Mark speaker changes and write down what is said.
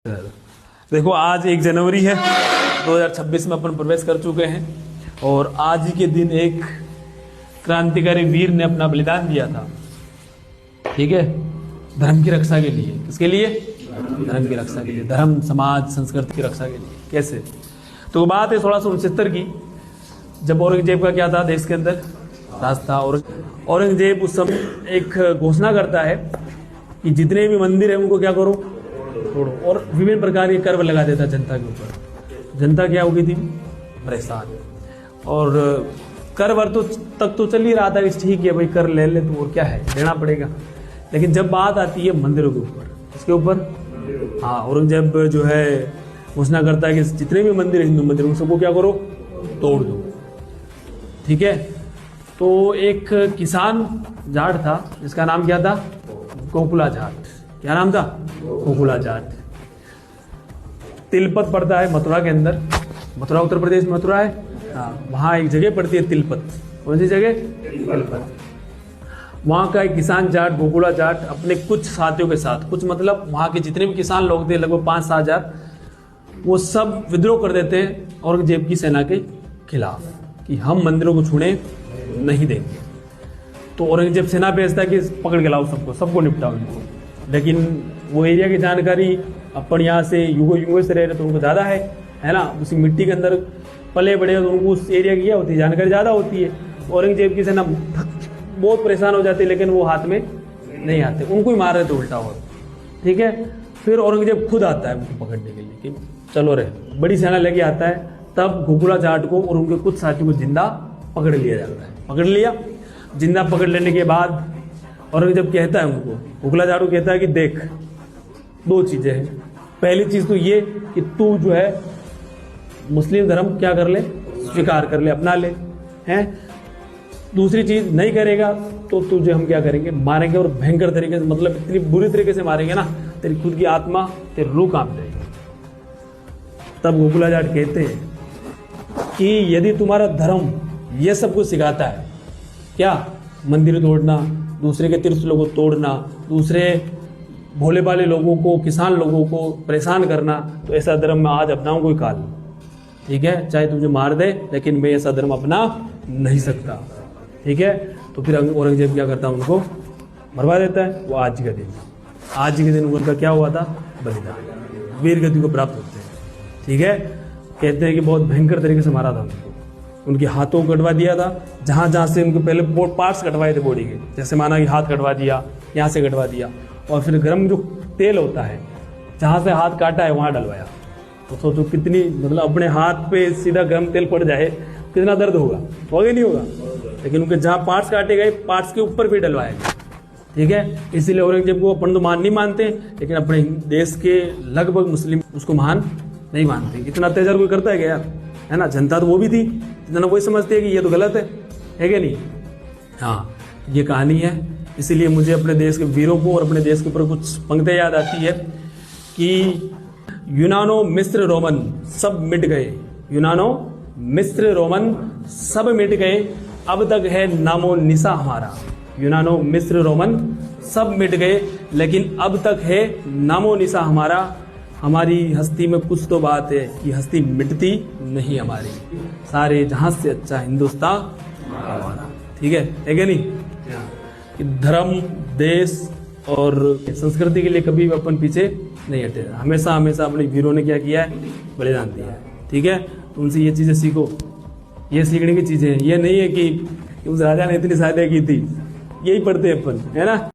Speaker 1: देखो आज 1 जनवरी है 2026 में अपन प्रवेश कर चुके हैं और आज ही के दिन एक क्रांतिकारी वीर ने अपना बलिदान दिया था। ठीक है, धर्म की रक्षा के लिए। किसके लिए? धर्म की रक्षा के लिए, धर्म समाज संस्कृति की रक्षा के लिए। कैसे? तो बात है 1669 की, जब औरंगजेब का क्या था देश के अंदर राज था। और औरंगजेब उस समय एक घोषणा करता है कि जितने भी मंदिर है उनको क्या करो, तोड़ो, और विभिन्न प्रकार के कर लगा देता जनता के ऊपर। जनता क्या हो गई थी? परेशान। और कर वर तो तक तो चल ही रहा था कि ठीक है भाई कर ले तो और क्या है, देना पड़ेगा। लेकिन जब बात आती है मंदिरों के ऊपर, इसके ऊपर हाँ, औरंगजेब जो है घोषणा करता है कि जितने भी मंदिर हिंदू मंदिर उन सबको क्या करो, तोड़ दो। ठीक है, तो एक किसान जाट था जिसका नाम क्या था? गोकुला जाट। क्या नाम था? गोकुला जाट। तिलपत पड़ता है मथुरा के अंदर। मथुरा उत्तर प्रदेश में मथुरा है, हाँ, वहाँ एक जगह पड़ती है तिलपत। कौन सी जगह? तिलपत। वहाँ का एक किसान जाट गोकुला जाट अपने कुछ साथियों के साथ, कुछ मतलब वहाँ के जितने भी किसान लोग थे लगभग 5-7 हजार, वो सब विद्रोह कर देते हैं औरंगजेब की सेना के खिलाफ कि हम मंदिरों को छूने नहीं देंगे। तो औरंगजेब सेना भेजता है कि पकड़ के लाओ सबको निपटाओ इनको। लेकिन वो एरिया की जानकारी अपन यहाँ से युगों से रह रहे तो उनको ज़्यादा है ना, उसी मिट्टी के अंदर पले बड़े तो उनको उस एरिया की क्या होती है, जानकारी ज़्यादा होती है। औरंगजेब की सेना बहुत परेशान हो जाती है, लेकिन वो हाथ में नहीं आते, उनको ही मार रहे थे उल्टा। और ठीक है, फिर औरंगजेब खुद आता है उनको पकड़ने के लिए कि चलो रे, बड़ी सेना लेके आता है। तब गोकुला जाट को और उनके कुछ साथियों को जिंदा पकड़ लिया जाता है। पकड़ लिया, जिंदा पकड़ लेने के बाद औरंगजेब कहता है उनको, गोकुला जाट को कहता है कि देख, 2 चीजें हैं। पहली चीज तो ये कि तू जो है मुस्लिम धर्म क्या कर ले, स्वीकार कर ले, अपना ले हैं। दूसरी चीज नहीं करेगा तो तुझे हम क्या करेंगे, मारेंगे, और भयंकर तरीके से, मतलब इतनी बुरी तरीके से मारेंगे ना, तेरी खुद की आत्मा, तेरी रूह कांप जाएगी। तब गोकुला जाट कहते हैं कि यदि तुम्हारा धर्म ये सब कुछ सिखाता है, क्या मंदिर तोड़ना, दूसरे के त्रिशूलों को तोड़ना, दूसरे भोले भाले लोगों को, किसान लोगों को परेशान करना, तो ऐसा धर्म मैं आज अपनाऊं कोई काल। ठीक है, चाहे तुझे मार दे, लेकिन मैं ऐसा धर्म अपना नहीं सकता। ठीक है, तो फिर औरंगजेब क्या करता है, उनको मरवा देता है। वो आज के दिन उनका क्या हुआ था? बलिदान, वीर गति को प्राप्त होते हैं। ठीक है, कहते हैं कि बहुत भयंकर तरीके से मारा था उनको, उनके हाथों को कटवा दिया था, जहाँ से उनको पहले पार्ट्स कटवाए थे बॉडी के, जैसे माना कि हाथ कटवा दिया, यहाँ से कटवा दिया, और फिर गर्म जो तेल होता है जहाँ से हाथ काटा है वहाँ डलवाया। तो सोचो कितनी, मतलब अपने हाथ पे सीधा गर्म तेल पड़ जाए कितना दर्द होगा नहीं होगा। लेकिन उनके जहाँ पार्ट्स काटे गए, पार्ट्स के ऊपर भी डलवाया गया। ठीक है, इसीलिए औरंगजेब को अपन तो नहीं मानते, लेकिन अपने देश के लगभग मुस्लिम उसको महान नहीं मानते। इतना अत्याचार कोई करता है क्या यार, है ना। जनता तो वो भी थी, जितना वही समझती है कि ये तो गलत है क्या नहीं। हाँ, ये कहानी है। इसीलिए मुझे अपने देश के वीरों को और अपने देश के ऊपर कुछ पंक्तियां याद आती है कि यूनानो मिस्र रोमन सब मिट गए, यूनानो मिस्र रोमन सब मिट गए, अब तक है नामो निशा हमारा। यूनानो मिस्र रोमन सब मिट गए, लेकिन अब तक है नामो निशा हमारा। हमारी हस्ती में कुछ तो बात है कि हस्ती मिटती नहीं हमारी, सारे जहां से अच्छा हिंदुस्तान हमारा। ठीक है क्या नहीं? कि धर्म, देश और संस्कृति के लिए कभी भी अपन पीछे नहीं हटे। हमेशा अपने वीरों ने क्या किया है? बलिदान दिया है। ठीक है, तो उनसे ये चीजें सीखो। ये सीखने की चीजें हैं, ये नहीं है कि उस राजा ने इतनी शादियां की थी, यही पढ़ते हैं अपन, है ना।